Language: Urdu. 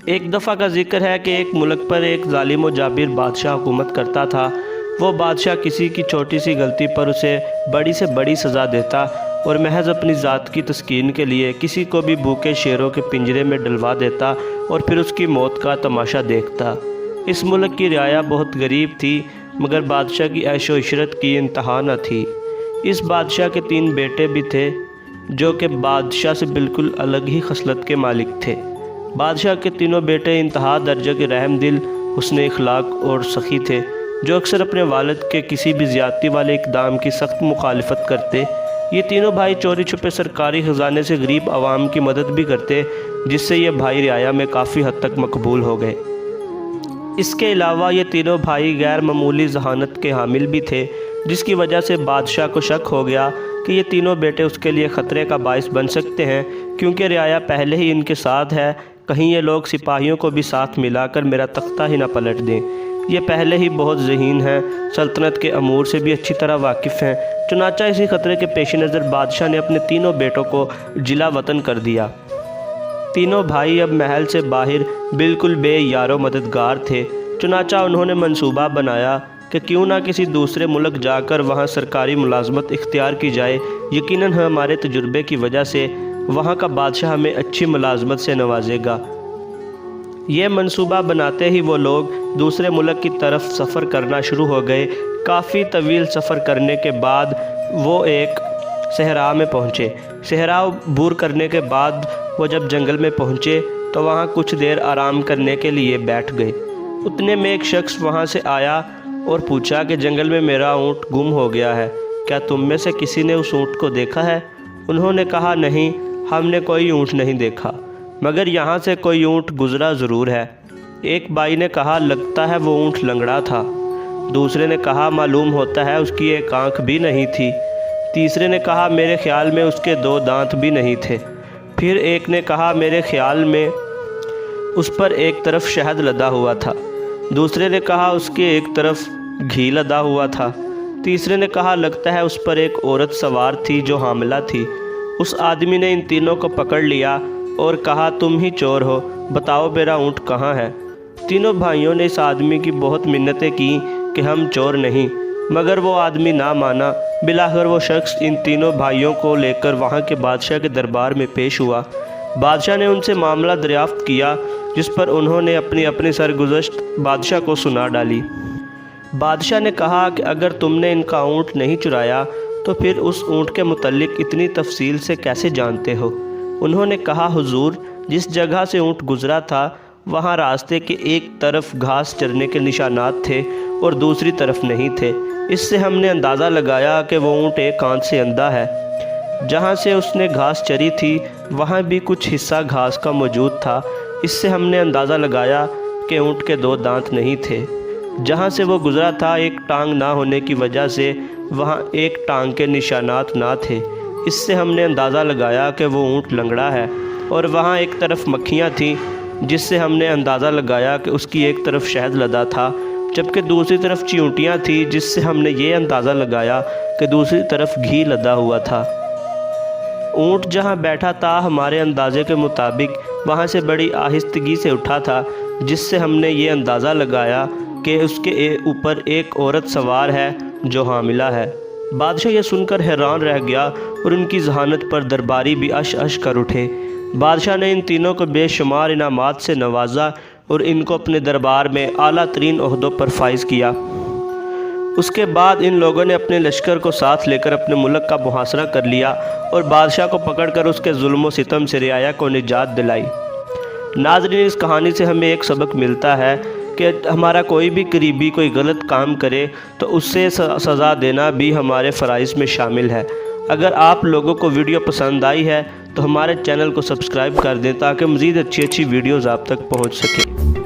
ایک دفعہ کا ذکر ہے کہ ایک ملک پر ایک ظالم و جابر بادشاہ حکومت کرتا تھا۔ وہ بادشاہ کسی کی چھوٹی سی غلطی پر اسے بڑی سے بڑی سزا دیتا اور محض اپنی ذات کی تسکین کے لیے کسی کو بھی بھوکے شیروں کے پنجرے میں ڈلوا دیتا اور پھر اس کی موت کا تماشا دیکھتا۔ اس ملک کی رعایا بہت غریب تھی، مگر بادشاہ کی عیش و عشرت کی انتہا نہ تھی۔ اس بادشاہ کے 3 بیٹے بھی تھے جو کہ بادشاہ سے بالکل الگ ہی خصلت کے مالک تھے۔ بادشاہ کے تینوں بیٹے انتہا درجہ کے رحم دل، حسن اخلاق اور سخی تھے، جو اکثر اپنے والد کے کسی بھی زیادتی والے اقدام کی سخت مخالفت کرتے۔ یہ تینوں بھائی چوری چھپے سرکاری خزانے سے غریب عوام کی مدد بھی کرتے، جس سے یہ بھائی رعایا میں کافی حد تک مقبول ہو گئے۔ اس کے علاوہ یہ تینوں بھائی غیر معمولی ذہانت کے حامل بھی تھے، جس کی وجہ سے بادشاہ کو شک ہو گیا کہ یہ تینوں بیٹے اس کے لیے خطرے کا باعث بن سکتے ہیں، کیونکہ رعایا پہلے ہی ان کے ساتھ ہے، کہیں یہ لوگ سپاہیوں کو بھی ساتھ ملا کر میرا تختہ ہی نہ پلٹ دیں۔ یہ پہلے ہی بہت ذہین ہیں، سلطنت کے امور سے بھی اچھی طرح واقف ہیں۔ چنانچہ اسی خطرے کے پیش نظر بادشاہ نے اپنے تینوں بیٹوں کو جلا وطن کر دیا۔ تینوں بھائی اب محل سے باہر بالکل بے یار و مددگار تھے۔ چنانچہ انہوں نے منصوبہ بنایا کہ کیوں نہ کسی دوسرے ملک جا کر وہاں سرکاری ملازمت اختیار کی جائے۔ یقیناً ہمارے تجربے کی وجہ سے وہاں کا بادشاہ ہمیں اچھی ملازمت سے نوازے گا۔ یہ منصوبہ بناتے ہی وہ لوگ دوسرے ملک کی طرف سفر کرنا شروع ہو گئے۔ کافی طویل سفر کرنے کے بعد وہ ایک صحرا میں پہنچے۔ صحرا عبور کرنے کے بعد وہ جب جنگل میں پہنچے تو وہاں کچھ دیر آرام کرنے کے لیے بیٹھ گئے۔ اتنے میں ایک شخص وہاں سے آیا اور پوچھا کہ جنگل میں میرا اونٹ گم ہو گیا ہے، کیا تم میں سے کسی نے اس اونٹ کو دیکھا ہے؟ انہوں نے کہا نہیں، ہم نے کوئی اونٹ نہیں دیکھا، مگر یہاں سے کوئی اونٹ گزرا ضرور ہے۔ ایک بھائی نے کہا لگتا ہے وہ اونٹ لنگڑا تھا۔ دوسرے نے کہا معلوم ہوتا ہے اس کی ایک آنکھ بھی نہیں تھی۔ تیسرے نے کہا میرے خیال میں اس کے 2 دانت بھی نہیں تھے۔ پھر ایک نے کہا میرے خیال میں اس پر ایک طرف شہد لدا ہوا تھا۔ دوسرے نے کہا اس کے ایک طرف گھی لدا ہوا تھا۔ تیسرے نے کہا لگتا ہے اس پر ایک عورت سوار تھی جو حاملہ تھی۔ اس آدمی نے ان تینوں کو پکڑ لیا اور کہا تم ہی چور ہو، بتاؤ میرا اونٹ کہاں ہے؟ تینوں بھائیوں نے اس آدمی کی بہت منتیں کی کہ ہم چور نہیں، مگر وہ آدمی نہ مانا۔ بالآخر وہ شخص ان تینوں بھائیوں کو لے کر وہاں کے بادشاہ کے دربار میں پیش ہوا۔ بادشاہ نے ان سے معاملہ دریافت کیا، جس پر انہوں نے اپنی سرگزشت بادشاہ کو سنا ڈالی۔ بادشاہ نے کہا کہ اگر تم نے ان کا اونٹ نہیں چرایا تو پھر اس اونٹ کے متعلق اتنی تفصیل سے کیسے جانتے ہو؟ انہوں نے کہا حضور، جس جگہ سے اونٹ گزرا تھا وہاں راستے کے ایک طرف گھاس چرنے کے نشانات تھے اور دوسری طرف نہیں تھے۔ اس سے ہم نے اندازہ لگایا کہ وہ اونٹ ایک آنکھ سے اندھا ہے۔ جہاں سے اس نے گھاس چری تھی وہاں بھی کچھ حصہ گھاس کا موجود تھا۔ اس سے ہم نے اندازہ لگایا کہ اونٹ کے 2 دانت نہیں تھے۔ جہاں سے وہ گزرا تھا ایک ٹانگ نہ ہونے کی وجہ سے وہاں ایک ٹانگ کے نشانات نہ تھے۔ اس سے ہم نے اندازہ لگایا کہ وہ اونٹ لنگڑا ہے، اور وہاں ایک طرف مکھیاں تھیں، جس سے ہم نے اندازہ لگایا کہ اس کی ایک طرف شہد لدا تھا، جبکہ دوسری طرف چیونٹیاں تھیں، جس سے ہم نے یہ اندازہ لگایا کہ دوسری طرف گھی لدا ہوا تھا۔ اونٹ جہاں بیٹھا تھا ہمارے اندازے کے مطابق وہاں سے بڑی آہستگی سے اٹھا تھا، جس سے ہم نے یہ اندازہ لگایا کہ اس کے اوپر ایک عورت سوار ہے جو حاملہ ہے۔ بادشاہ یہ سن کر حیران رہ گیا اور ان کی ذہانت پر درباری بھی اش اش کر اٹھے۔ بادشاہ نے ان تینوں کو بے شمار انعامات سے نوازا اور ان کو اپنے دربار میں اعلیٰ ترین عہدوں پر فائز کیا۔ اس کے بعد ان لوگوں نے اپنے لشکر کو ساتھ لے کر اپنے ملک کا محاصرہ کر لیا اور بادشاہ کو پکڑ کر اس کے ظلم و ستم سے رعایا کو نجات دلائی۔ ناظرین، اس کہانی سے ہمیں ایک سبق ملتا ہے کہ ہمارا کوئی بھی قریبی کوئی غلط کام کرے تو اس سے سزا دینا بھی ہمارے فرائض میں شامل ہے۔ اگر آپ لوگوں کو ویڈیو پسند آئی ہے تو ہمارے چینل کو سبسکرائب کر دیں تاکہ مزید اچھی ویڈیوز آپ تک پہنچ سکیں۔